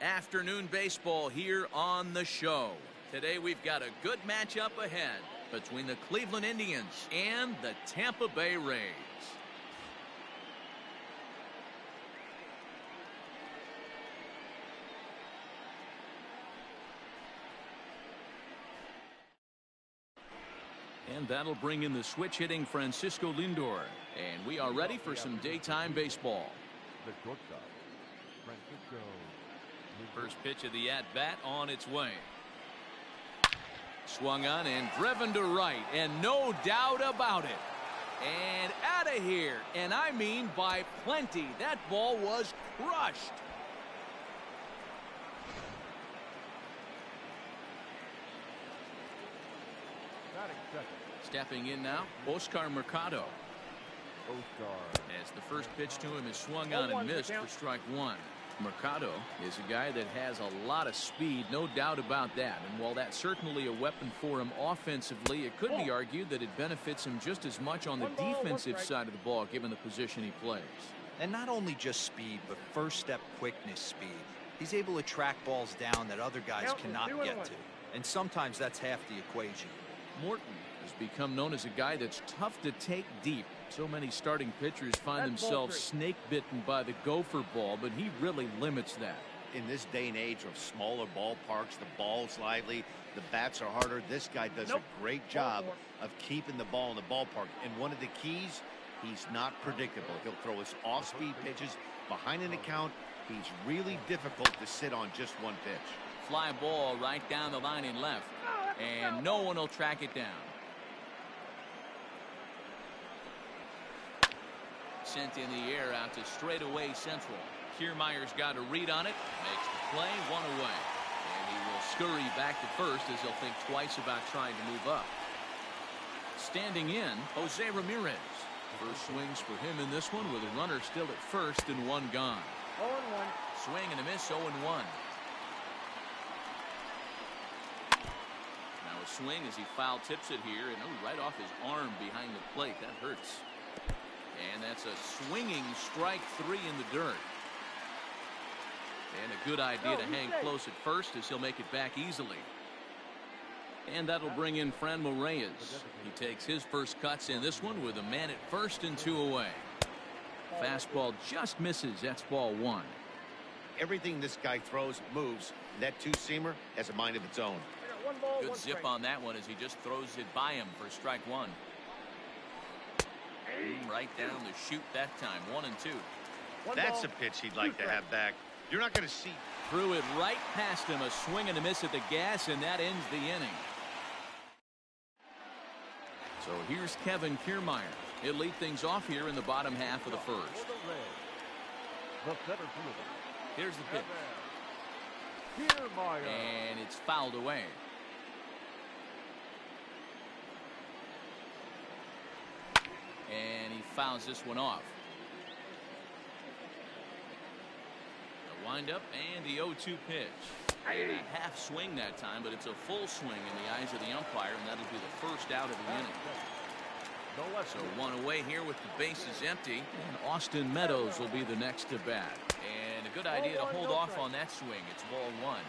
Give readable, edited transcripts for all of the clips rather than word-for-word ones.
Afternoon baseball here on the show. Today we've got a good matchup ahead between the Cleveland Indians and the Tampa Bay Rays. And that'll bring in the switch-hitting Francisco Lindor. And we are ready for some daytime baseball. First pitch of the at-bat on its way. Swung on and driven to right, and no doubt about it. And out of here, and I mean by plenty. That ball was crushed. Stepping in now, Oscar Mercado. As the first pitch to him is swung on and missed for strike one. Mercado is a guy that has a lot of speed, no doubt about that. And while that's certainly a weapon for him offensively, it could be argued that it benefits him just as much on the defensive side of the ball, given the position he plays. And not only just speed, but first step quickness speed. He's able to track balls down that other guys cannot get to. And sometimes that's half the equation. Morton has become known as a guy that's tough to take deep. So many starting pitchers find themselves snake bitten by the gopher ball, but he really limits that. In this day and age of smaller ballparks, the ball's lively, the bats are harder. This guy does a great job of keeping the ball in the ballpark. And one of the keys, he's not predictable. He'll throw his off-speed pitches behind an account. He's really difficult to sit on just one pitch. Fly ball right down the line in left, and no one will track it down. Sent in the air out to straightaway central. Kiermaier's got a read on it, makes the play, one away. And he will scurry back to first as he'll think twice about trying to move up. Standing in, Jose Ramirez. First swings for him in this one with a runner still at first and one gone. 0-1. Swing and a miss, 0-1. Now a swing as he foul tips it here, and right off his arm behind the plate. That hurts. And that's a swinging strike three in the dirt. And a good idea to hang close at first as he'll make it back easily. And that'll bring in Franmil Reyes. He takes his first cuts in this one with a man at first and two away. Fastball just misses. That's ball one. Everything this guy throws moves. That two-seamer has a mind of its own. Good zip on that one as he just throws it by him for strike one. Right down the chute that time, 1-2. That's a pitch he'd like to have back. You're not going to see. Threw it right past him, a swing and a miss at the gas, and that ends the inning. So here's Kevin Kiermaier. He'll lead things off here in the bottom half of the first. Here's the pitch. And it's fouled away. And he fouls this one off. The windup and the 0-2 pitch. And a half swing that time, but it's a full swing in the eyes of the umpire, and that'll be the first out of the inning. So one away here with the bases empty, and Austin Meadows will be the next to bat. And a good idea to hold off on that swing. It's ball one.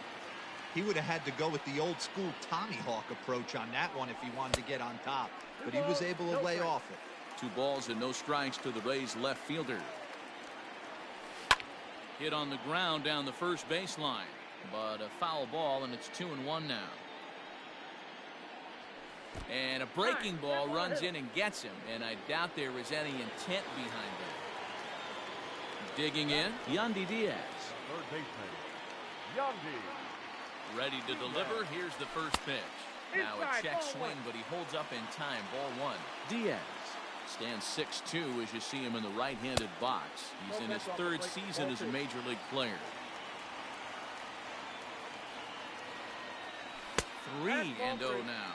He would have had to go with the old school Tommy Hawk approach on that one if he wanted to get on top, but he was able to lay off it. 2 balls and no strikes to the Rays left fielder. Hit on the ground down the first baseline, but a foul ball, and it's 2-1 now. And a breaking ball runs in and gets him, and I doubt there is any intent behind it. Digging in, Yandy Diaz. Third baseman, Yandy. Ready to deliver. Here's the first pitch. Now a check swing, but he holds up in time. Ball one. Diaz stands 6'2" as you see him in the right-handed box. He's in his 3rd season as a major league player. 3-0 now.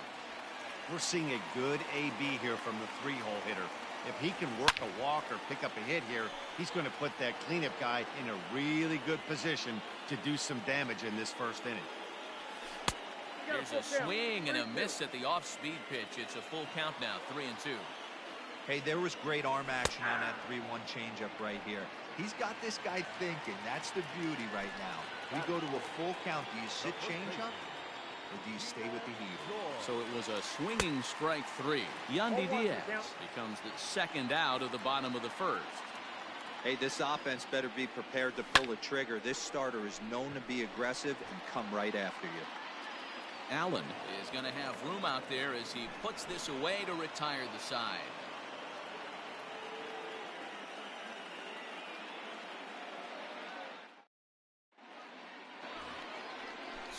We're seeing a good AB here from the 3-hole hitter. If he can work a walk or pick up a hit here, he's going to put that cleanup guy in a really good position to do some damage in this first inning. There's a swing and a miss at the off-speed pitch. It's a full count now, 3-2. Hey, there was great arm action on that 3-1 changeup right here. He's got this guy thinking. That's the beauty right now. We go to a full count. Do you sit changeup or do you stay with the heater? So it was a swinging strike 3. Yandy Diaz becomes the second out of the bottom of the first. Hey, this offense better be prepared to pull a trigger. This starter is known to be aggressive and come right after you. Allen is going to have room out there as he puts this away to retire the side.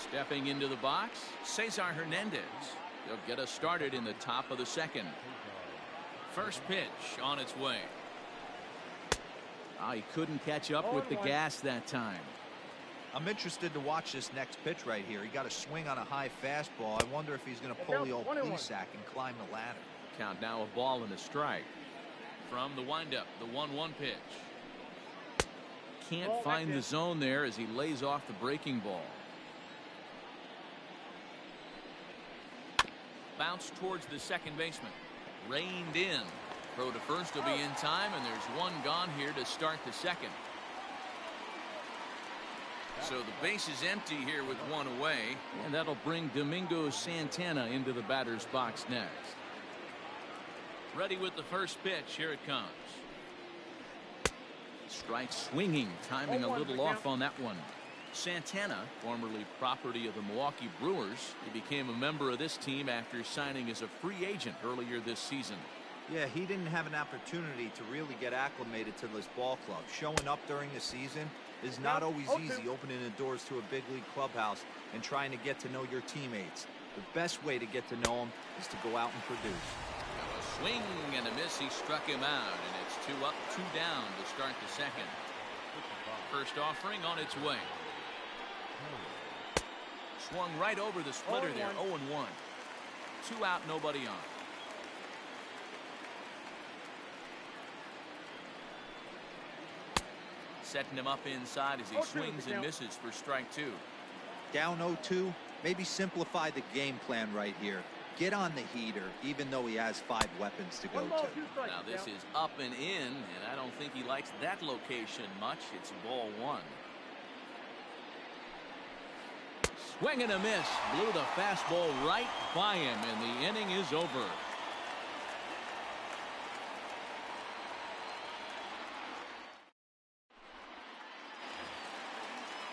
Stepping into the box, Cesar Hernandez. He'll get us started in the top of the second. First pitch on its way. He couldn't catch up with the gas that time. I'm interested to watch this next pitch right here. He got a swing on a high fastball. I wonder if he's going to pull the old Plesac and climb the ladder. Count now a ball and a strike. From the windup, the 1-1 pitch. Can't find the zone there as he lays off the breaking ball. Bounce towards the second baseman. Reined in. Throw to first will be in time, and there's one gone here to start the second. So the base is empty here with one away, and that'll bring Domingo Santana into the batter's box next. Ready with the first pitch. Here it comes. Strike swinging, timing a little off on that one. Santana, formerly property of the Milwaukee Brewers, he became a member of this team after signing as a free agent earlier this season. Yeah, he didn't have an opportunity to really get acclimated to this ball club. Showing up during the season is not always easy, opening the doors to a big league clubhouse and trying to get to know your teammates. The best way to get to know them is to go out and produce. Now a swing and a miss. He struck him out, and it's 2 up, 2 down to start the second. First offering on its way. Swung right over the splitter there. 0-1. 2 out, nobody on. Setting him up inside as he swings and misses for strike 2. Down 0-2, maybe simplify the game plan right here. Get on the heater, even though he has 5 weapons to go to. Now this is up and in, and I don't think he likes that location much. It's ball 1. Swing and a miss. Blew the fastball right by him, and the inning is over.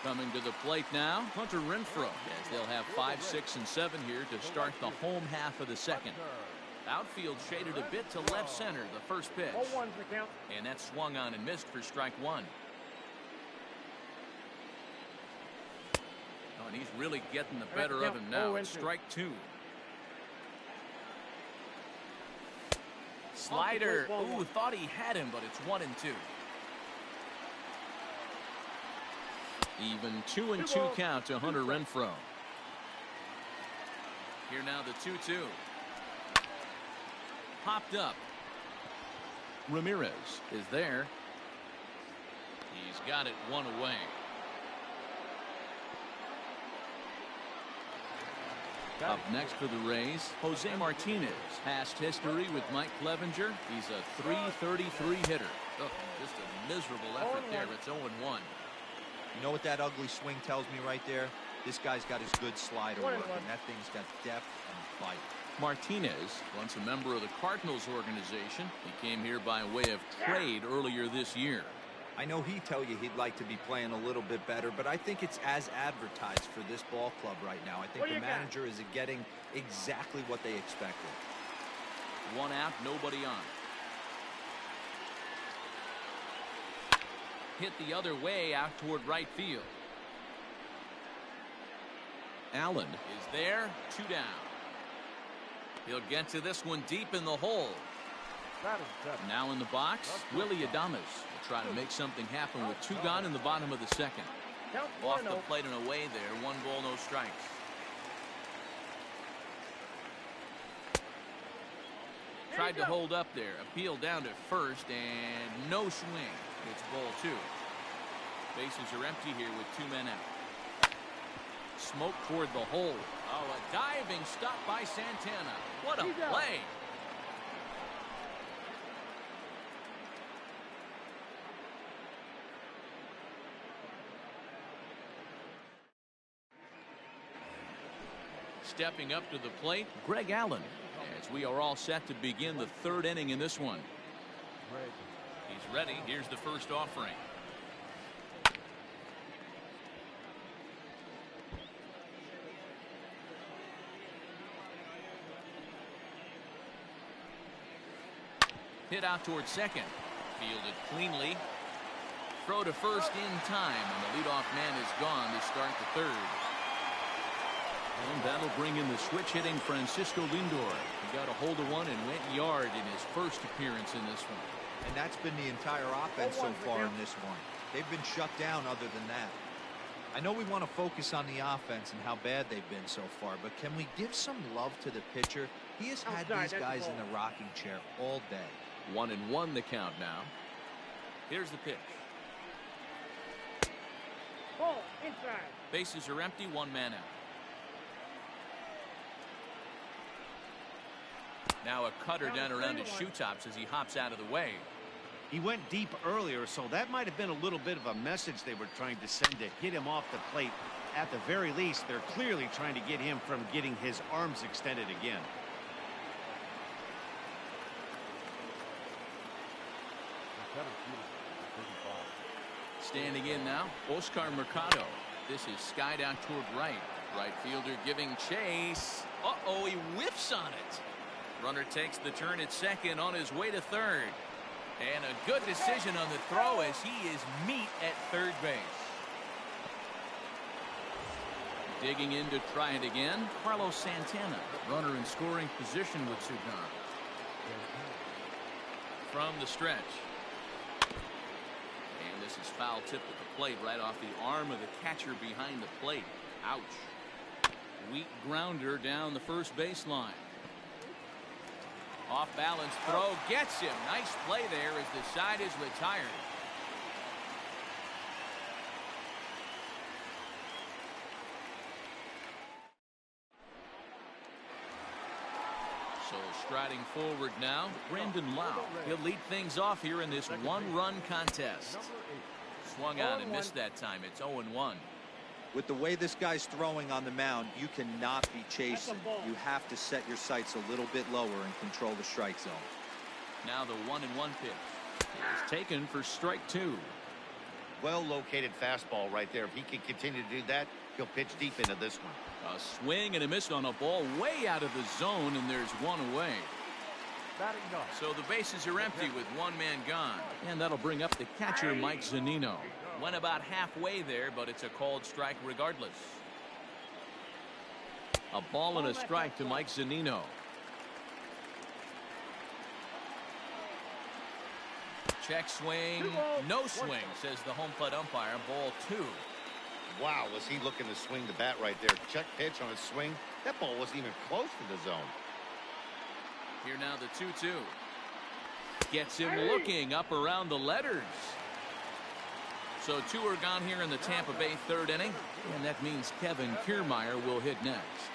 Coming to the plate now, Hunter Renfroe, as they'll have 5, 6, and 7 here to start the home half of the second. Outfield shaded a bit to left center, the first pitch. And that swung on and missed for strike 1. Oh, and he's really getting the better of him now. It's strike 2. Slider. Ooh, thought he had him, but it's 1-2. Even 2-2 count to Hunter Renfroe. Here now the 2-2. Popped up. Ramirez is there. He's got it 1 away. Up next for the Rays, Jose Martinez. Past history with Mike Clevenger. He's a .333 hitter. Oh, just a miserable effort there. It's 0-1. You know what that ugly swing tells me right there? This guy's got his good slider working. That thing's got depth and bite. Martinez, once a member of the Cardinals organization, he came here by way of trade earlier this year. I know he'd tell you he'd like to be playing a little bit better, but I think it's as advertised for this ball club right now. I think the manager is getting exactly what they expected. 1 out, nobody on. Hit the other way out toward right field. Allen is there, 2 down. He'll get to this one deep in the hole. Now in the box, Willie Adames will try to make something happen with 2 gone in the bottom of the second. Off the plate and away there, 1 ball, no strikes. Tried to hold up there, appeal down to first, and no swing. It's ball 2. Bases are empty here with 2 men out. Smoke toward the hole. Oh, a diving stop by Santana. What a play. Stepping up to the plate, Greg Allen, as we are all set to begin the third inning in this one. He's ready. Here's the first offering. Hit out towards second. Fielded cleanly. Throw to first in time, and the leadoff man is gone to start the third. And that'll bring in the switch-hitting Francisco Lindor. He got a hold of one and went yard in his first appearance in this one. And that's been the entire offense so far in this one. They've been shut down other than that. I know we want to focus on the offense and how bad they've been so far, but can we give some love to the pitcher? He has had these guys in the rocking chair all day. 1-1 the count now. Here's the pitch. Ball inside. Bases are empty, one man out. Now a cutter down around his shoe tops as he hops out of the way. He went deep earlier, so that might have been a little bit of a message they were trying to send to hit him off the plate. At the very least, they're clearly trying to get him from getting his arms extended again. Standing in now, Oscar Mercado. This is skied out toward right. Right fielder giving chase. Uh-oh, he whiffs on it. Runner takes the turn at second on his way to third. And a good decision on the throw as he is meat at third base. Digging in to try it again, Carlos Santana. Runner in scoring position with Sugan. From the stretch. And this is foul tip at the plate right off the arm of the catcher behind the plate. Ouch. Weak grounder down the first baseline. Off balance throw gets him. Nice play there as the side is retired. So striding forward now, Brandon Lau. He'll lead things off here in this one-run contest. Swung on and missed that time. It's 0-1. With the way this guy's throwing on the mound, you cannot be chasing. You have to set your sights a little bit lower and control the strike zone. Now the 1-1 pitch is taken for strike two. Well located fastball right there. If he can continue to do that, he'll pitch deep into this one. A swing and a miss on a ball way out of the zone, and there's one away. So the bases are empty with one man gone. And that'll bring up the catcher, Mike Zunino. Went about halfway there, but it's a called strike regardless. A ball and a strike to Mike Zunino. Check swing. No swing, says the home plate umpire. Ball two. Wow, was he looking to swing the bat right there. Check pitch on his swing. That ball wasn't even close to the zone. Here now the 2-2. Gets him looking up around the letters. So two are gone here in the Tampa Bay third inning. And that means Kevin Kiermaier will hit next.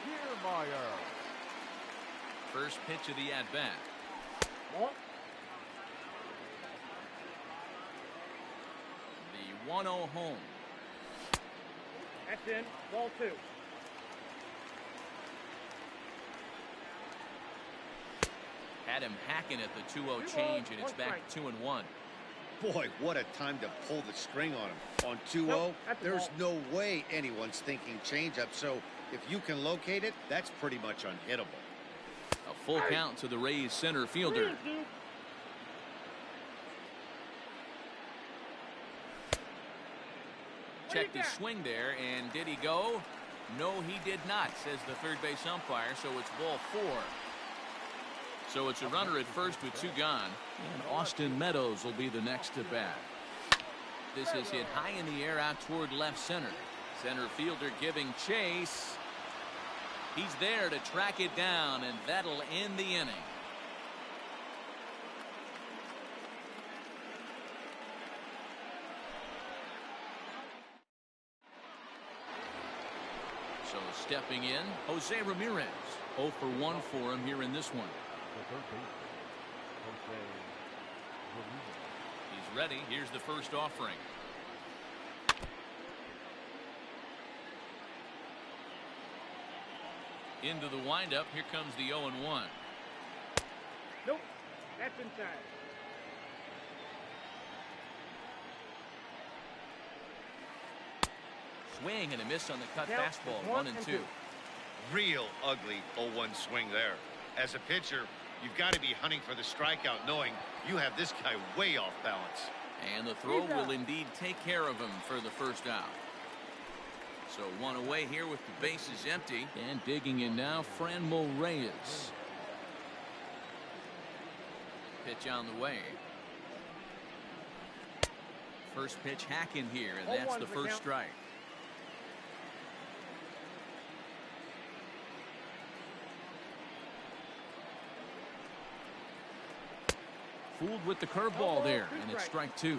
First pitch of the at-bat. The 1-0 home. That's in. Ball two. Had him hacking at the 2-0 change, and it's back 2-1. Boy, what a time to pull the string on him. On 2-0, there's no way anyone's thinking changeup. So if you can locate it, that's pretty much unhittable. A full count to the Rays center fielder. Checked his swing there, and did he go? No, he did not, says the third base umpire, so it's ball four. So it's a runner at first with two gone, and Austin Meadows will be the next to bat. This is hit high in the air out toward left center. Center fielder giving chase. He's there to track it down, and that'll end the inning. So stepping in, Jose Ramirez. 0 for 1 for him here in this one. He's ready. Here's the first offering. Into the windup. Here comes the 0-1. Nope. That's inside. Swing and a miss on the cut Count fastball. 1-2. Real ugly 0-1 swing there. As a pitcher, you've got to be hunting for the strikeout, knowing you have this guy way off balance. And the throw will indeed take care of him for the first out. So one away here with the bases empty. And digging in now, Franmil Reyes. Pitch on the way. First pitch hack in here, and that's the first strike. Fooled with the curveball there, and it's strike two.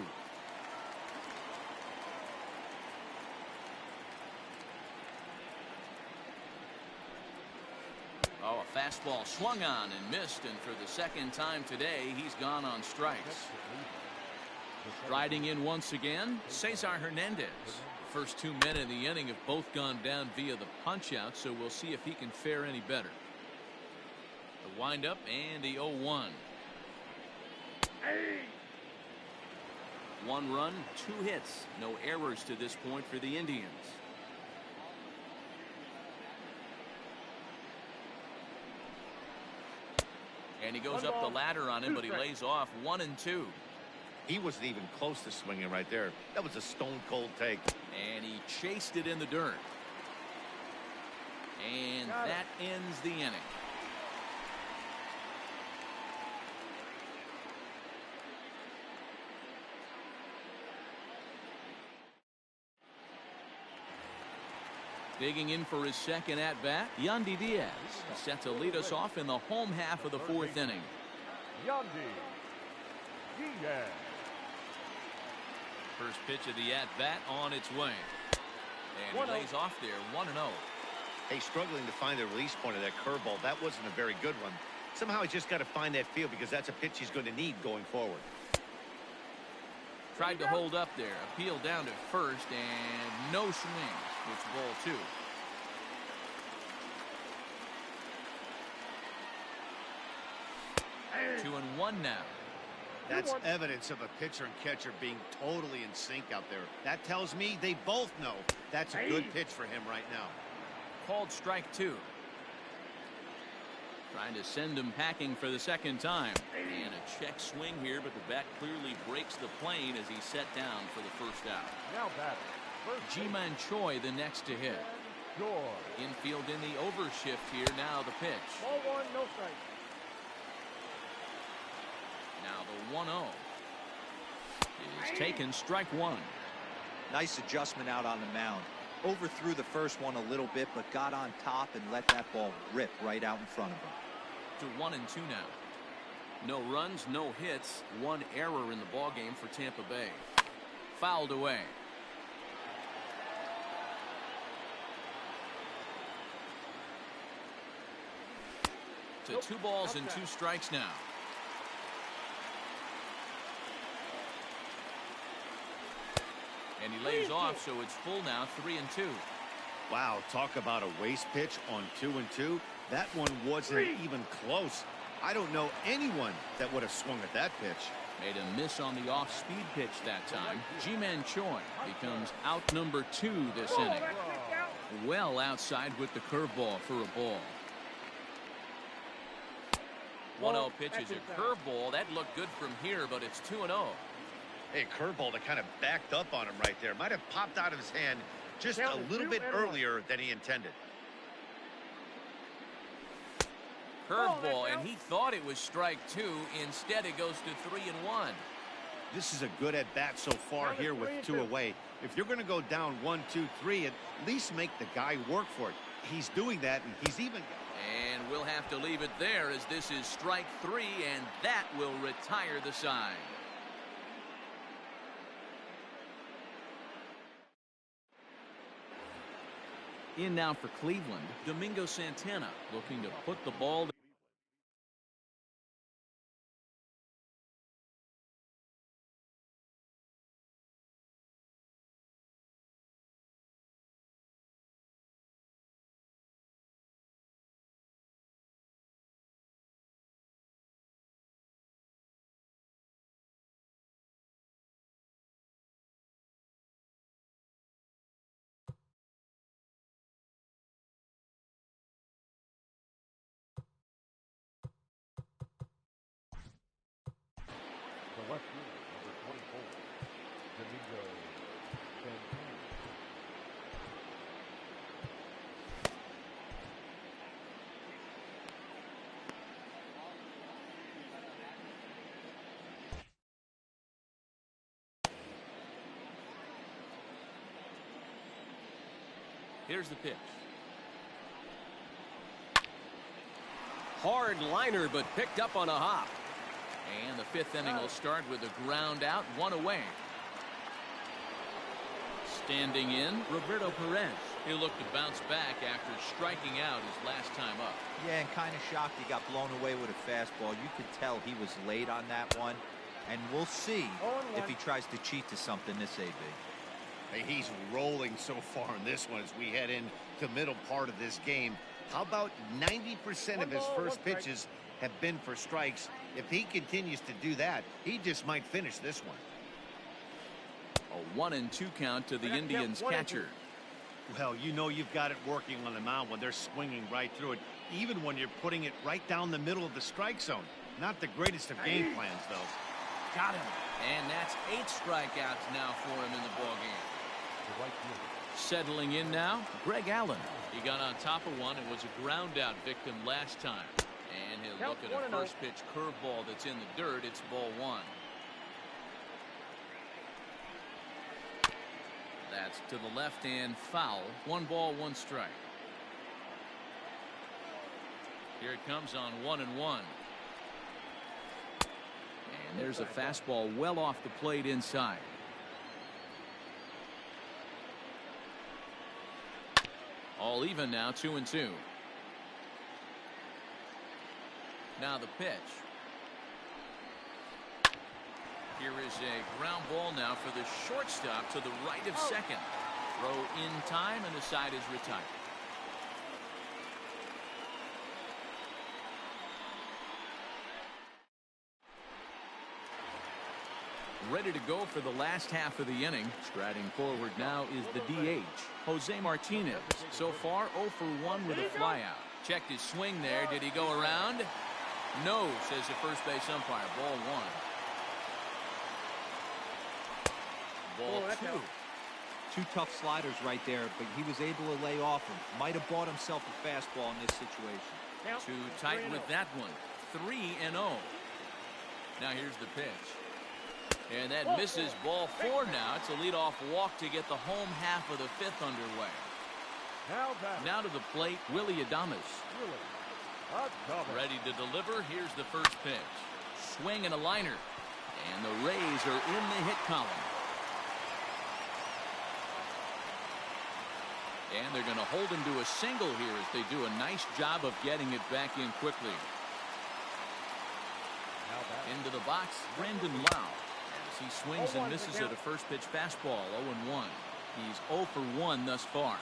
Oh, a fastball swung on and missed, and for the second time today, he's gone on strikes. Riding in once again, Cesar Hernandez. First 2 men in the inning have both gone down via the punch-out, so we'll see if he can fare any better. The windup and the 0-1. Hey. 1 run, 2 hits, no errors to this point for the Indians. And he goes up the ladder on him, but he lays off 1-2. He wasn't even close to swinging right there. That was a stone-cold take. And he chased it in the dirt. And that ends the inning. Digging in for his second at-bat, Yandy Diaz is set to lead us off in the home half of the 4th inning. Yandy Diaz. First pitch of the at-bat on its way. And he lays off there, 1-0. Hey, struggling to find the release point of that curveball. That wasn't a very good one. Somehow he's just got to find that feel, because that's a pitch he's going to need going forward. Tried to hold up there. Appeal down to first, and no swings. It's ball 2. 2-1 now. That's evidence of a pitcher and catcher being totally in sync out there. That tells me they both know that's a good pitch for him right now. Called strike 2. Trying to send him packing for the second time. And a check swing here, but the bat clearly breaks the plane as he's set down for the first out. Now batting. Ji-Man Choi the next to hit. Joy. Infield in the overshift here. Now the pitch. Ball 1, no strike. Now the 1-0 is taken, strike 1. Nice adjustment out on the mound. Overthrew the first one a little bit, but got on top and let that ball rip right out in front of him. To 1-2 now. No runs, no hits, 1 error in the ballgame for Tampa Bay. Fouled away. To 2 balls and 2 strikes now. And he lays off, so it's full now, 3-2. Wow, talk about a waste pitch on 2-2. That one wasn't even close. I don't know anyone that would have swung at that pitch. Made a miss on the off-speed pitch that time. Ji-Man Choi becomes out number 2 this inning. Well outside with the curveball for a ball. 1-0 pitch is a curveball. That looked good from here, but it's 2-0. Hey, curveball that kind of backed up on him right there. Might have popped out of his hand just a little bit earlier than he intended. Curveball, and he thought it was strike 2. Instead, it goes to 3-1. This is a good at-bat so far here with 2 away. If you're going to go down 1, 2, 3, at least make the guy work for it. He's doing that, and he's even... And we'll have to leave it there, as this is strike 3, and that will retire the side. In now for Cleveland, Domingo Santana looking to put the ball Here's the pitch. Hard liner, but picked up on a hop. And the fifth inning will start with a ground out, one away. Standing in, Roberto Perez. He'll look to bounce back after striking out his last time up. Yeah, and kind of shocked he got blown away with a fastball. You could tell he was late on that one. And we'll see if he tries to cheat to something this AB. Hey, he's rolling so far in this one as we head into the middle part of this game. How about 90% of his first pitches have been for strikes? If he continues to do that, he just might finish this one. A 1-2 count to the Indians catcher. Well, you know you've got it working on the mound when they're swinging right through it, even when you're putting it right down the middle of the strike zone. Not the greatest of game plans, though. Got him. And that's 8 strikeouts now for him in the ballgame. Settling in now, Greg Allen. He got on top of one and was a ground out victim last time. And he'll look at a first pitch curveball that's in the dirt. It's ball 1. That's to the left and foul. 1 ball, 1 strike. Here it comes on 1-1. And there's a fastball well off the plate inside. All even now, 2-2. Now the pitch. Here is a ground ball now for the shortstop to the right of second. Throw in time and the side is retired. Ready to go for the last half of the inning. Striding forward now is the DH, Jose Martinez. So far 0 for 1 with a flyout. Checked his swing there. Did he go around? No, says the first base umpire. Ball 1. Ball 2. 2 tough sliders right there, but he was able to lay off him. Might have bought himself a fastball in this situation. Too tight with that one. 3-0. Now here's the pitch. And that misses. Ball 4 now. It's a leadoff walk to get the home half of the 5th underway. Now to the plate, Willie Adames. Ready to deliver. Here's the first pitch. Swing and a liner. And the Rays are in the hit column. And they're going to hold him to a single here as they do a nice job of getting it back in quickly. Into the box, Brandon Lau. As he swings and misses at a first pitch fastball, 0-1. He's 0 for 1 thus far.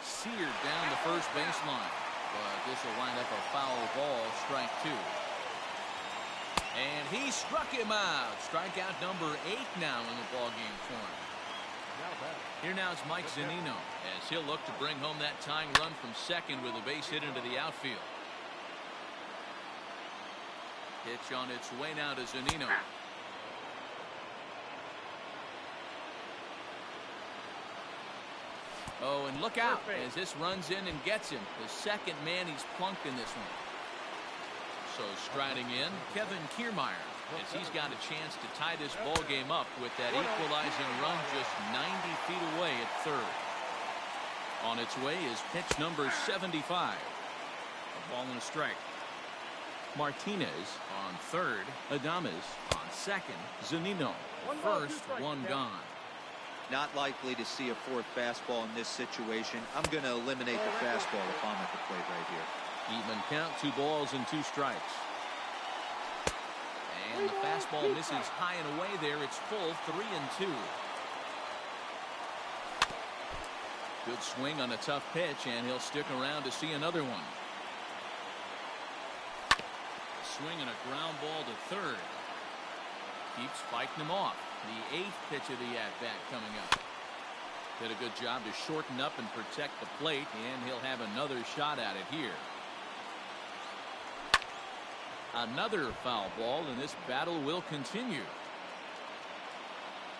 Seared down the first baseline. But this will wind up a foul ball, strike 2. And he struck him out. Strikeout number 8 now in the ballgame for him. Here now is Mike Zunino as he'll look to bring home that tying run from second with a base hit into the outfield. Pitch on its way now to Zunino. Oh, and look out as this runs in and gets him. The second man he's plunked in this one. So striding in, Kevin Kiermaier, as he's got a chance to tie this ball game up with that equalizing run just 90 feet away at third. On its way is pitch number 75. A ball and a strike. Martinez on third, Adames on second, Zunino first, 1 gone. Not likely to see a 4th fastball in this situation. I'm going to eliminate the fastball if I'm at the plate right here. Even count, 2 balls and 2 strikes. And the fastball misses high and away there. It's full, 3-2. Good swing on a tough pitch, and he'll stick around to see another one. Swing and a ground ball to third. Keeps fighting him off. The 8th pitch of the at-bat coming up. Did a good job to shorten up and protect the plate, and he'll have another shot at it here. Another foul ball, and this battle will continue.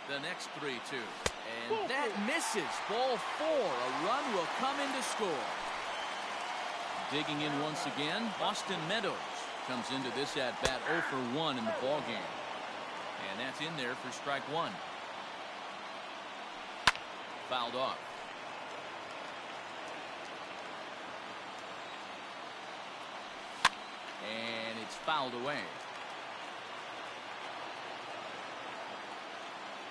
The next 3-2. And that misses. Ball 4. A run will come in to score. Digging in once again, Austin Meadows comes into this at-bat 0 for 1 in the ballgame. And that's in there for strike 1. Fouled off. And it's fouled away.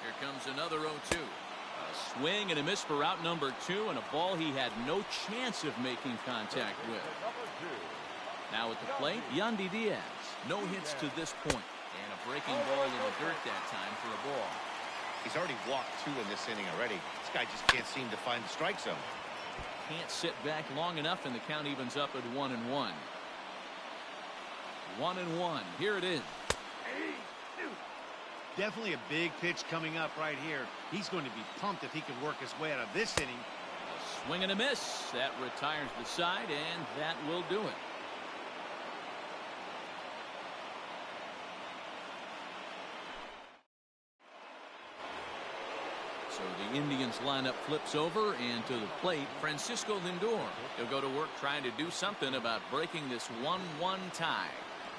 Here comes another 0-2. A swing and a miss for out number 2, and a ball he had no chance of making contact with. Now at the plate, Yandy Diaz. No hits to this point, and a breaking ball in the dirt that time for a ball. He's already walked 2 in this inning already. This guy just can't seem to find the strike zone. Can't sit back long enough, and the count evens up at 1-1. 1-1. Here it is. Definitely a big pitch coming up right here. He's going to be pumped if he can work his way out of this inning. A swing and a miss. That retires the side, and that will do it. So the Indians lineup flips over, and to the plate, Francisco Lindor. He'll go to work trying to do something about breaking this 1-1 tie.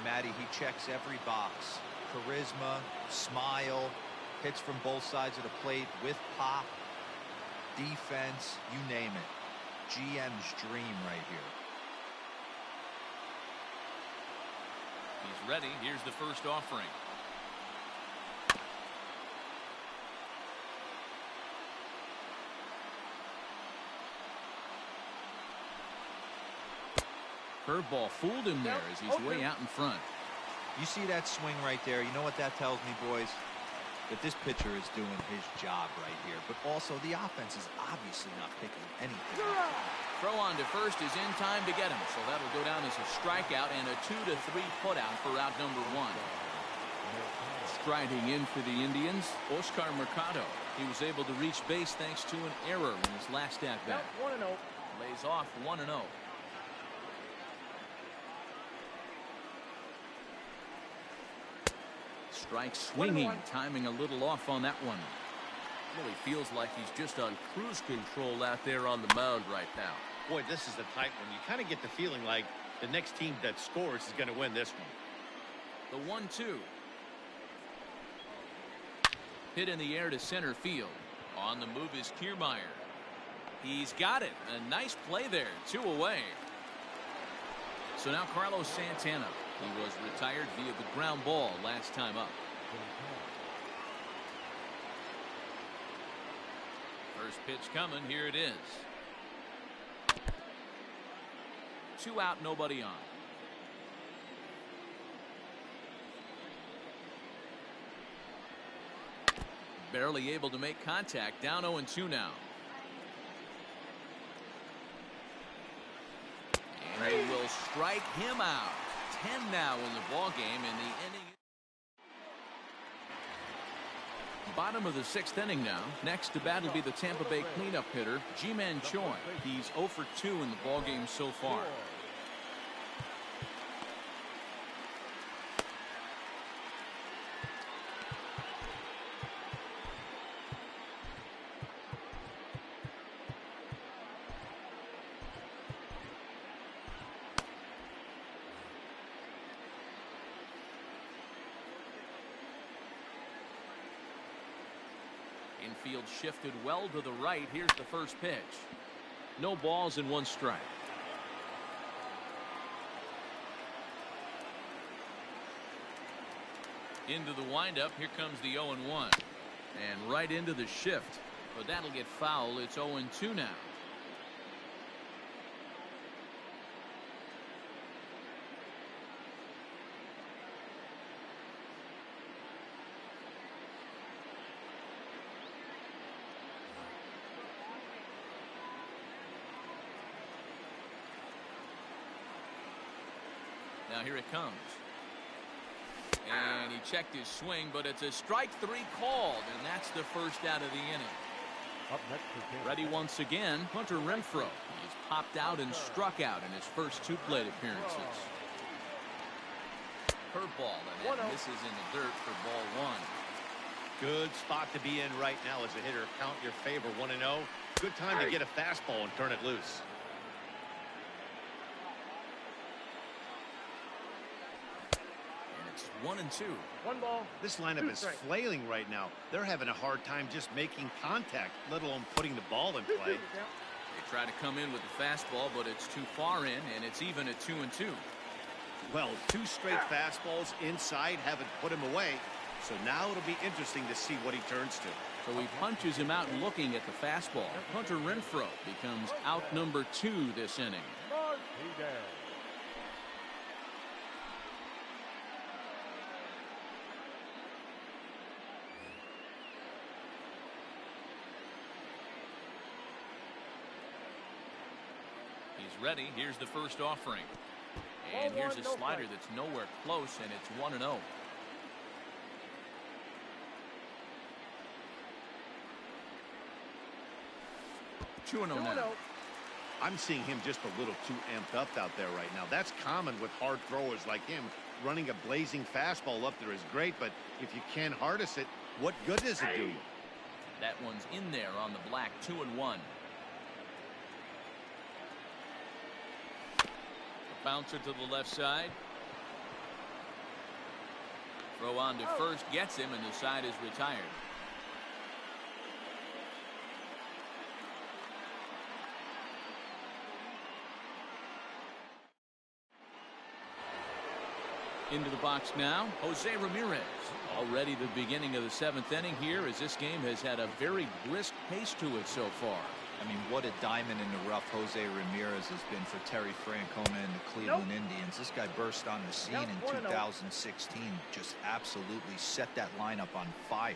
Matty, he checks every box. Charisma, smile, hits from both sides of the plate with pop, defense, you name it. GM's dream right here. He's ready. Here's the first offering. Curveball fooled him there as he's way out in front. You see that swing right there? You know what that tells me, boys? That this pitcher is doing his job right here. But also, the offense is obviously not picking anything up. Throw on to first is in time to get him. So that'll go down as a strikeout and a 2-3 putout for out number 1. Striding in for the Indians, Oscar Mercado. He was able to reach base thanks to an error in his last at-bat. 1-0. Lays off 1-0. Strike swinging, timing a little off on that one. Really feels like he's just on cruise control out there on the mound right now. Boy, this is a tight one. You kind of get the feeling like the next team that scores is going to win this one. The 1-2. Hit in the air to center field. On the move is Kiermaier. He's got it. A nice play there. 2 away. So now Carlos Santana. He was retired via the ground ball last time up. First pitch coming. Here it is. 2 out, nobody on. Barely able to make contact. Down 0-2 now. And he will strike him out. 10 now in the ball game, and the inning. Bottom of the 6th inning now. Next to bat will be the Tampa Bay cleanup hitter, Ji-Man Choi. He's 0 for 2 in the ball game so far. Infield shifted well to the right. Here's the first pitch. No balls and 1 strike. Into the windup. Here comes the 0-1. And right into the shift. But that'll get foul. It's 0-2 now. Now here it comes. And he checked his swing, but it's a strike 3 called, and that's the first out of the inning. Up next for Ready once again, Hunter Renfroe. He's popped out and struck out in his first 2 plate appearances. Curveball, and that misses in the dirt for ball 1. Good spot to be in right now as a hitter. Count your favor. 1-0. Good time to get a fastball and turn it loose. And it's 1-2. 1 ball. This lineup is flailing right now. They're having a hard time just making contact, let alone putting the ball in play. They try to come in with the fastball, but it's too far in, and it's even at 2-2. Well, 2 straight fastballs inside haven't put him away. So now it'll be interesting to see what he turns to. So he punches him out looking at the fastball. Hunter Renfroe becomes out number 2 this inning. He down. He's ready. Here's the first offering. And here's a slider that's nowhere close, and it's 1-0. Two and 0 now. I'm seeing him just a little too amped up out there right now. That's common with hard throwers like him. Running a blazing fastball up there is great, but if you can't harness it, what good does it do you? That one's in there on the black. 2-1. Bouncer to the left side. Throw on to first, gets him, and the side is retired. Into the box now, Jose Ramirez. Already the beginning of the 7th inning here, as this game has had a very brisk pace to it so far. I mean, what a diamond in the rough Jose Ramirez has been for Terry Francona and the Cleveland Indians. This guy burst on the scene in 2016, just absolutely set that lineup on fire.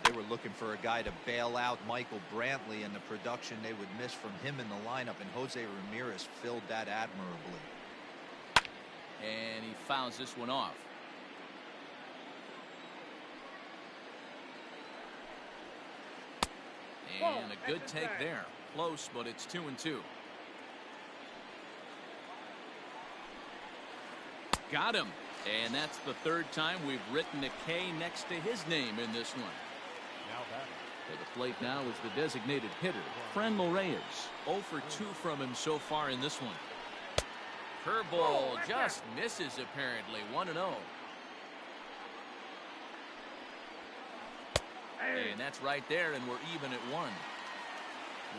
They were looking for a guy to bail out Michael Brantley, and the production they would miss from him in the lineup, and Jose Ramirez filled that admirably. And he fouls this one off. And a good take there. Close, but it's 2-2. Got him. And that's the 3rd time we've written a K next to his name in this one. Now batting. To the plate now is the designated hitter, Franmil Reyes. 0 for 2 from him so far in this one. Curveball just misses apparently. 1-0. And that's right there, and we're even at 1.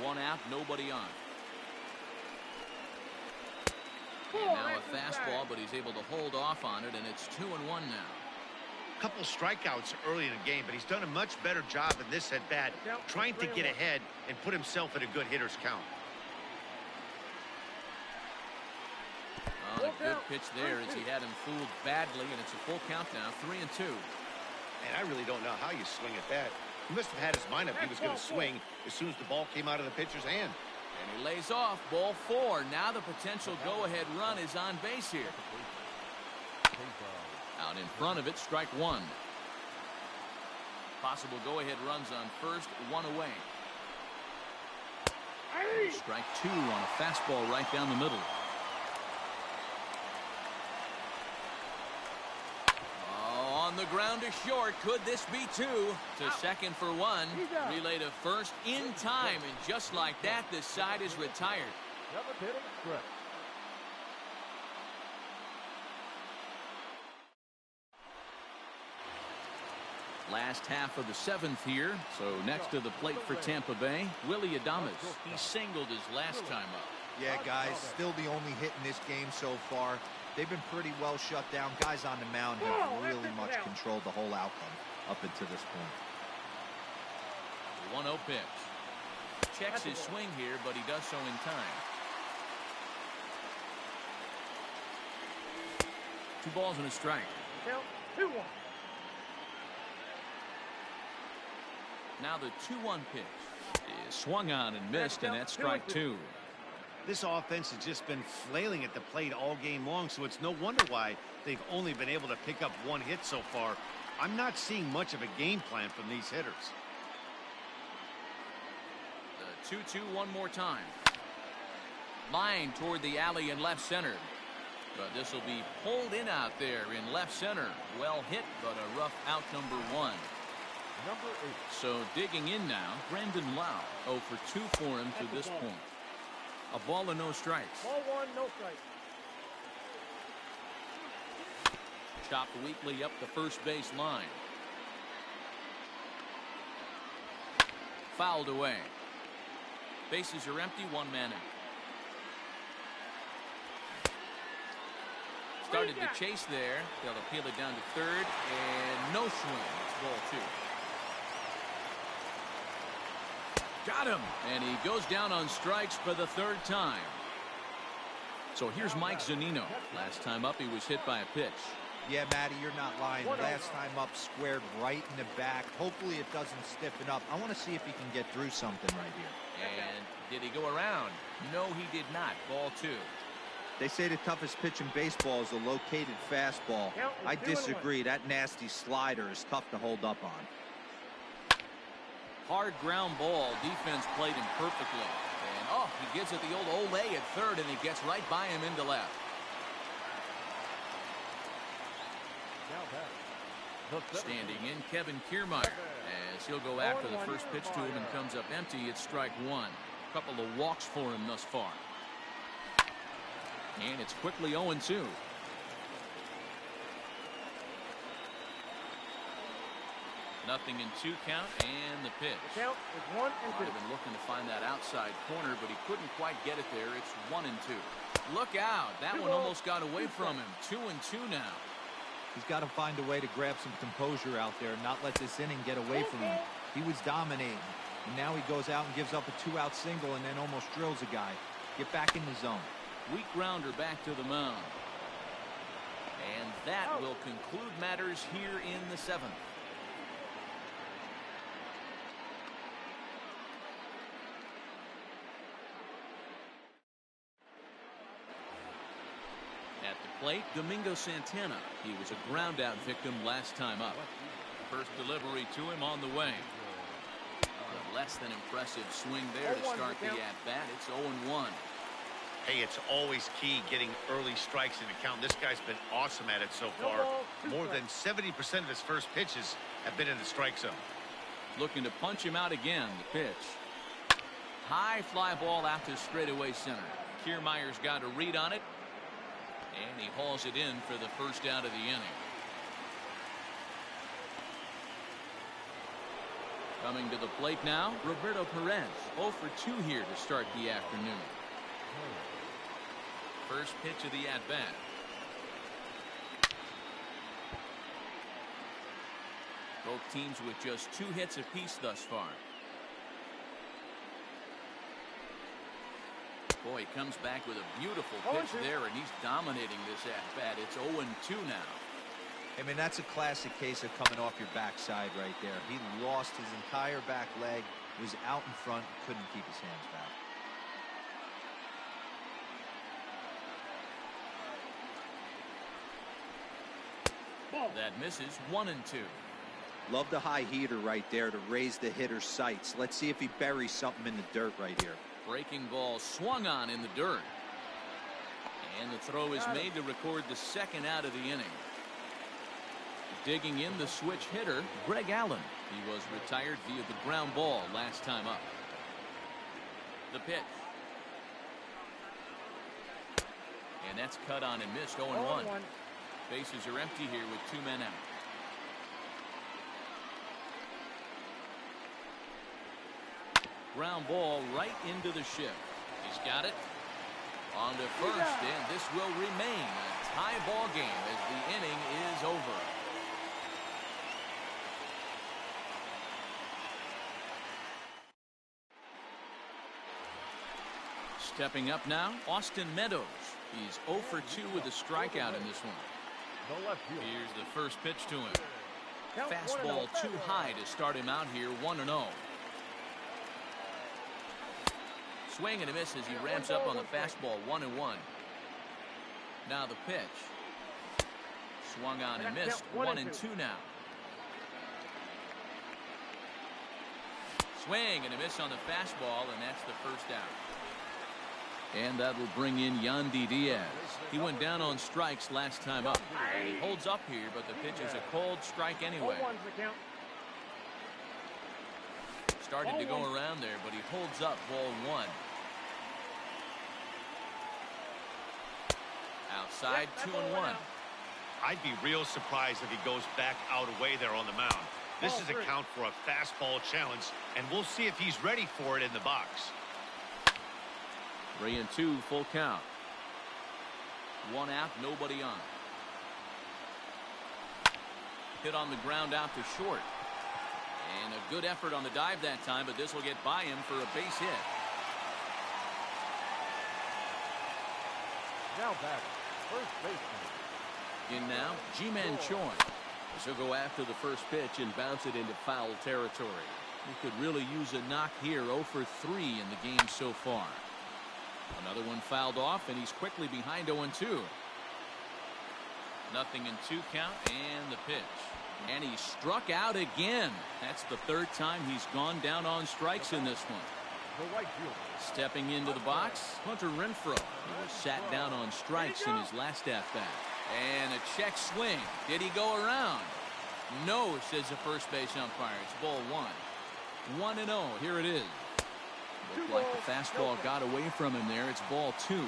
1 out, nobody on. And now a fastball, but he's able to hold off on it, and it's 2-1 now. A couple strikeouts early in the game, but he's done a much better job in this at bat, trying to get ahead and put himself in a good hitter's count. Oh, a good pitch there as he had him fooled badly, and it's a full count now, 3-2. And I really don't know how you swing at that. He must have had his mind up he was going to swing as soon as the ball came out of the pitcher's hand. And he lays off. Ball 4. Now the potential go-ahead run is on base here. Out in front of it, strike 1. Possible go-ahead runs on first, 1 away. Strike 2 on a fastball right down the middle. On the ground to short. Could this be 2? To second for 1. Relay to first in time, and just like that, this side is retired. Last half of the 7th here. So next to the plate for Tampa Bay, Willie Adames. He singled his last time up. Yeah, guys, still the only hit in this game so far. They've been pretty well shut down. Guys on the mound have really much controlled the whole outcome up until this point. 1-0 pitch. Checks his swing here, but he does so in time. 2 balls and a strike. 2-1. Now the 2-1 pitch is swung on and missed, and that's strike 2. This offense has just been flailing at the plate all game long, so it's no wonder why they've only been able to pick up 1 hit so far. I'm not seeing much of a game plan from these hitters. The 2-2 one more time. Line toward the alley in left center. But this will be pulled in out there in left center. Well hit, but a rough out number 1. Number 8. So digging in now, Brandon Lau. 0 for 2 for him to this point. A ball and no strikes. Ball 1, no strikes. Chopped weakly up the first base line. Fouled away. Bases are empty, 1 man out. started to chase there. They'll appeal it down to third, and no swing. It's ball 2. Got him, and he goes down on strikes for the third time. So here's Mike Zunino. Last time up, he was hit by a pitch. Yeah, Matty, you're not lying. Last time up, squared right in the back. Hopefully it doesn't stiffen up. I want to see if he can get through something right here. And did he go around? No, he did not. Ball 2. They say the toughest pitch in baseball is a located fastball. I disagree. That nasty slider is tough to hold up on. Hard ground ball. Defense played him perfectly. And, oh, he gives it the old Ole at third, and he gets right by him into left. Standing in, Kevin Kiermaier, as he'll go after the first pitch to him and comes up empty. It's strike 1. A couple of walks for him thus far. And it's quickly 0-2. Nothing in 2 count, and the pitch. The count is 1-2. Might have been looking to find that outside corner, but he couldn't quite get it there. It's 1-2. Look out. That one almost got away from him. 2-2 now. He's got to find a way to grab some composure out there and not let this inning get away from him. He was dominating, and now he goes out and gives up a 2-out single and then almost drills a guy. Get back in the zone. Weak grounder back to the mound. And that will conclude matters here in the 7th. At the plate, Domingo Santana. He was a ground-out victim last time up. First delivery to him on the way. A less than impressive swing there to start the at-bat. It's 0-1. Hey, it's always key getting early strikes in the count. This guy's been awesome at it so far. More than 70% of his first pitches have been in the strike zone. Looking to punch him out again. The pitch. High fly ball out to straightaway center. Kiermaier's got a read on it. And he hauls it in for the first out of the inning. Coming to the plate now, Roberto Perez. 0 for 2 here to start the afternoon. First pitch of the at-bat. Both teams with just 2 hits apiece thus far. Boy, he comes back with a beautiful pitch there, and he's dominating this at-bat. It's 0-2 now. I mean, that's a classic case of coming off your backside right there. He lost his entire back leg, was out in front, couldn't keep his hands back. That misses. 1-2. Love the high heater right there to raise the hitter's sights. Let's see if he buries something in the dirt right here. Breaking ball swung on in the dirt. And the throw is made to record the second out of the inning. Digging in the switch hitter, Greg Allen. He was retired via the ground ball last time up. The pitch. And that's cut on and missed. 0-1. Bases are empty here with 2 men out. Ground ball right into the shift. He's got it. On to first, and this will remain a tie ball game as the inning is over. Stepping up now, Austin Meadows. He's 0 for 2 with a strikeout in this one. Here's the first pitch to him. Fastball too high to start him out here, 1-0. Swing and a miss as he ramps up on the fastball, 1-1. Now the pitch. Swung on and missed, 1-2 now. Swing and a miss on the fastball, and that's the first out. And that will bring in Yandy Diaz. He went down on strikes last time up. And he holds up here, but the pitch is a cold strike anyway. Started to go around there, but he holds up, ball 1. Outside, 2-1. I'd be real surprised if he goes back out away there on the mound. This is a count for a fastball challenge, and we'll see if he's ready for it in the box. 3-2, full count. 1 out, nobody on. Hit on the ground out to short. And a good effort on the dive that time, but this will get by him for a base hit. Now batting, first baseman. In now, Ji-Man Choi. He'll go after the first pitch and bounce it into foul territory. He could really use a knock here. 0 for 3 in the game so far. Another one fouled off, and he's quickly behind 0-2. 0-2 count, and the pitch. And he struck out again. That's the third time he's gone down on strikes in this one. The right fielder. Stepping into the box, Hunter Renfroe. He was sat down on strikes in his last at-bat. And a check swing. Did he go around? No, says the first base umpire. It's ball 1. 1-0. Here it is. Looked like the fastball got away from him there. It's ball 2.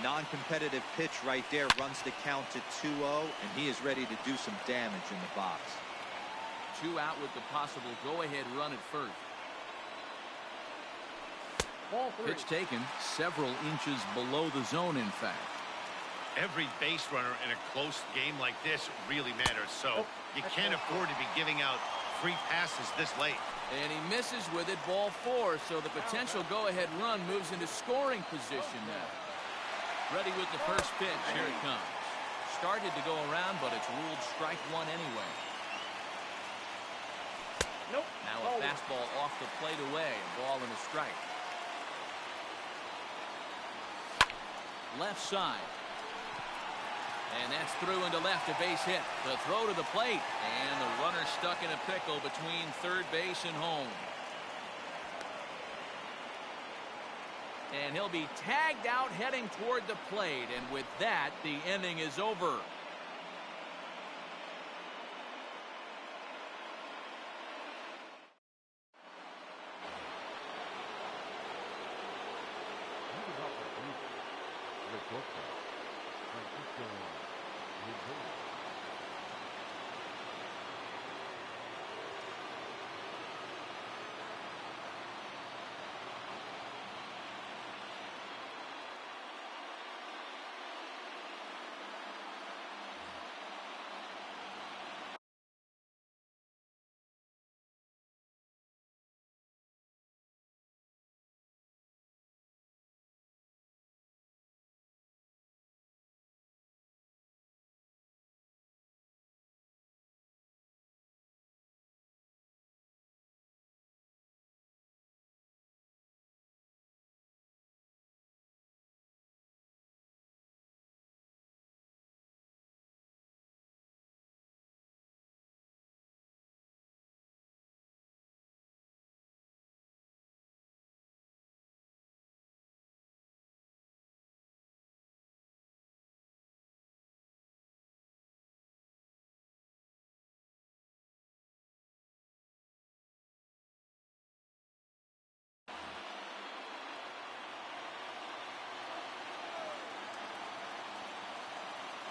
Non-competitive pitch right there runs the count to 2-0, and he is ready to do some damage in the box. 2 out with the possible go-ahead run at first. Ball 3. Pitch taken several inches below the zone, in fact. Every base runner in a close game like this really matters, so you can't afford to be giving out free passes this late. And he misses with it, ball 4, so the potential go-ahead run moves into scoring position now. Ready with the first pitch. Here it comes. Started to go around, but it's ruled strike 1 anyway. Nope. Now a fastball off the plate away. A ball and a strike. Left side. And that's through into left, a base hit. The throw to the plate. And the runner stuck in a pickle between third base and home. And he'll be tagged out heading toward the plate. And with that, the inning is over.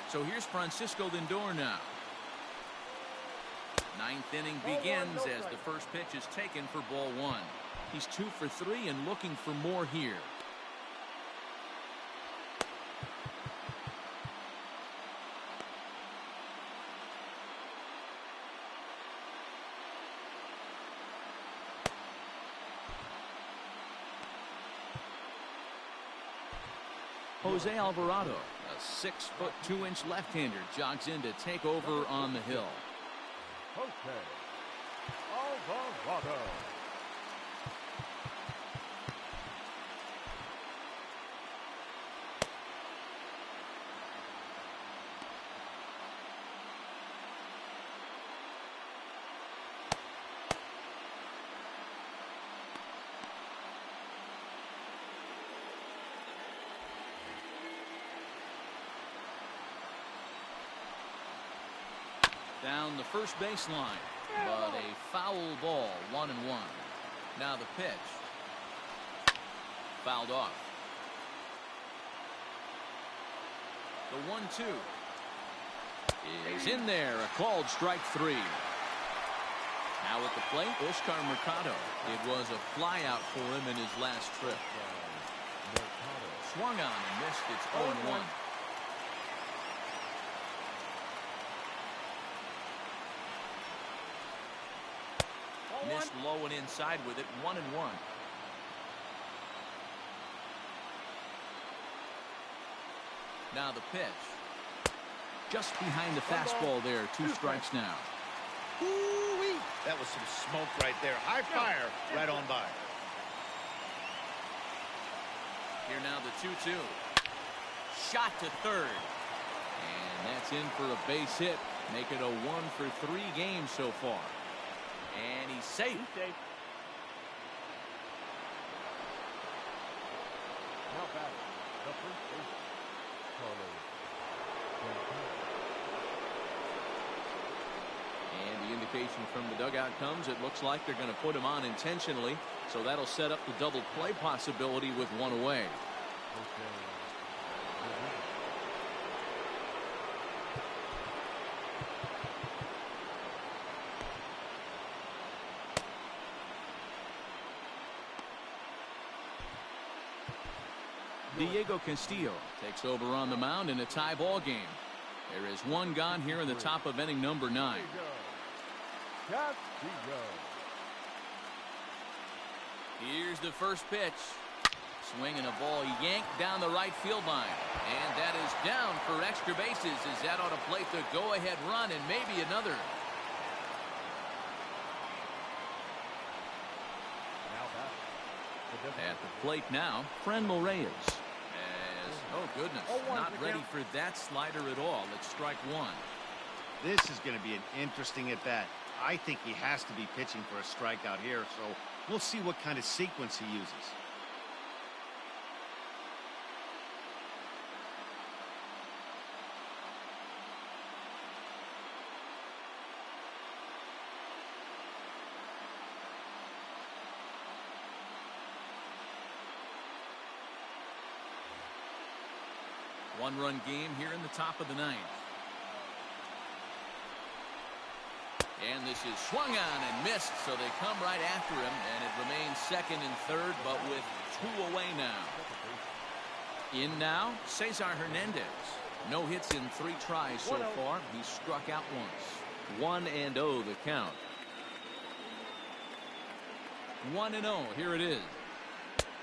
So here's Francisco Lindor now. 9th inning begins as the first pitch is taken for ball 1. He's 2 for 3 and looking for more here. Jose Alvarado, a 6' 2" left-hander, jogs in to take over on the hill. Jose Alvarado. Down the first baseline, but a foul ball, 1-1. Now the pitch. Fouled off. The 1-2 is in there, a called strike 3. Now at the plate, Oscar Mercado. It was a flyout for him in his last trip. Swung on and missed. It's 0-1. Missed low and inside with it. 1-1. Now the pitch. Just behind the fastball there. 2 strikes now. Ooh-wee. That was some smoke right there. High fire right on by. Here now the 2-2. Shot to third. And that's in for a base hit. Make it a 1-for-3 game so far. And he's safe. Now batting, the first baseman, And the indication from the dugout comes, it looks like they're going to put him on intentionally. So that'll set up the double play possibility with 1 away. Diego Castillo takes over on the mound in a tie ball game. There is 1 gone here in the top of inning number 9. Here's the first pitch. Swinging a ball yanked down the right field line. And that is down for extra bases as that ought to plate the go-ahead run and maybe another. At the plate now, Frenmel Reyes. Oh, goodness. Not ready for that slider at all. It's strike 1. This is going to be an interesting at-bat. I think he has to be pitching for a strikeout here, so we'll see what kind of sequence he uses. One-run game here in the top of the 9th. And this is swung on and missed, so they come right after him, and it remains 2nd and 3rd, but with 2 away now. In now, Cesar Hernandez. No hits in 3 tries so far. He struck out once. 1-0 the count. 1-0. Here it is.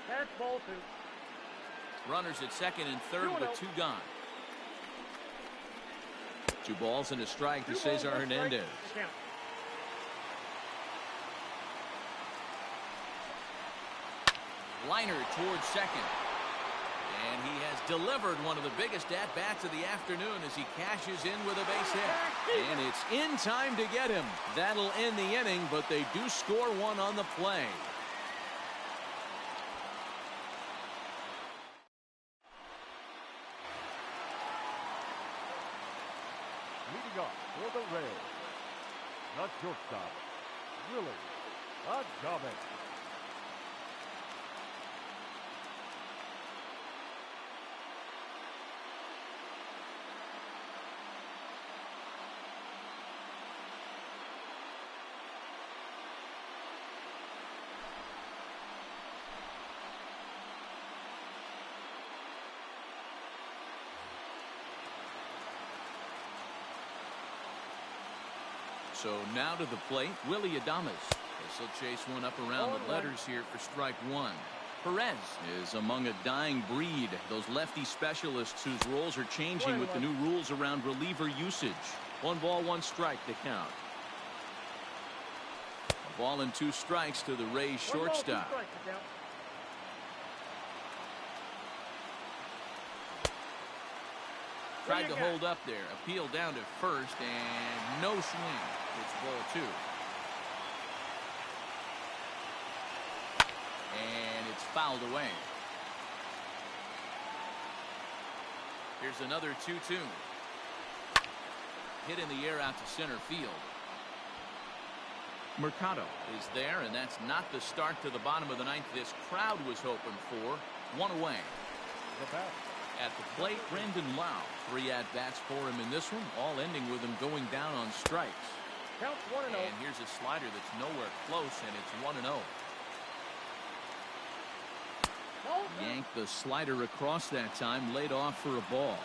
That's ball 2. Runners at 2nd and 3rd with 2 gone. 2 balls and a strike to Cesar Hernandez. Liner towards 2nd. And he has delivered one of the biggest at-bats of the afternoon as he cashes in with a base hit. And it's in time to get him. That'll end the inning, but they do score 1 on the play. Leading off for the Rays, the shortstop, Willie Adames. So now to the plate, Willie Adames. This will chase one up around the letters here for strike 1. Perez is among a dying breed. Those lefty specialists whose roles are changing with the new rules around reliever usage. 1 ball, 1 strike to count. A ball and 2 strikes to the Rays shortstop. Tried to hold up there. Appeal down to first and no swing. It's ball 2. And it's fouled away. Here's another 2-2. Hit in the air out to center field. Mercado is there, and that's not the start to the bottom of the 9th this crowd was hoping for. 1 away. At the plate, Brandon Lau. 3 at-bats for him in this one, all ending with him going down on strikes. Count 1-0. And here's a slider that's nowhere close, and it's 1-0. Yanked the slider across that time, laid off for a ball.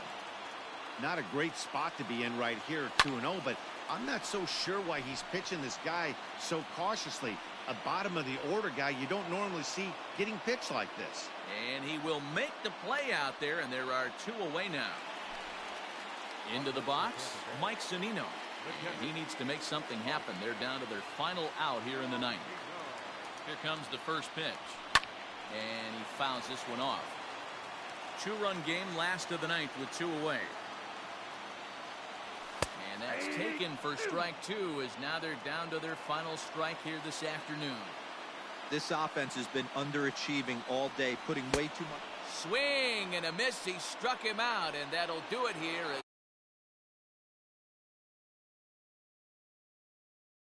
Not a great spot to be in right here, 2-0, but I'm not so sure why he's pitching this guy so cautiously. A bottom of the order guy you don't normally see getting pitched like this. And he will make the play out there, and there are 2 away now. Into the box, Mike Zunino. And he needs to make something happen. They're down to their final out here in the 9th. Here comes the first pitch. And he fouls this one off. 2-run game, last of the 9th with 2 away. And that's taken for strike 2, as now they're down to their final strike here this afternoon. This offense has been underachieving all day, putting way too much. Swing and a miss. He struck him out, and that'll do it here.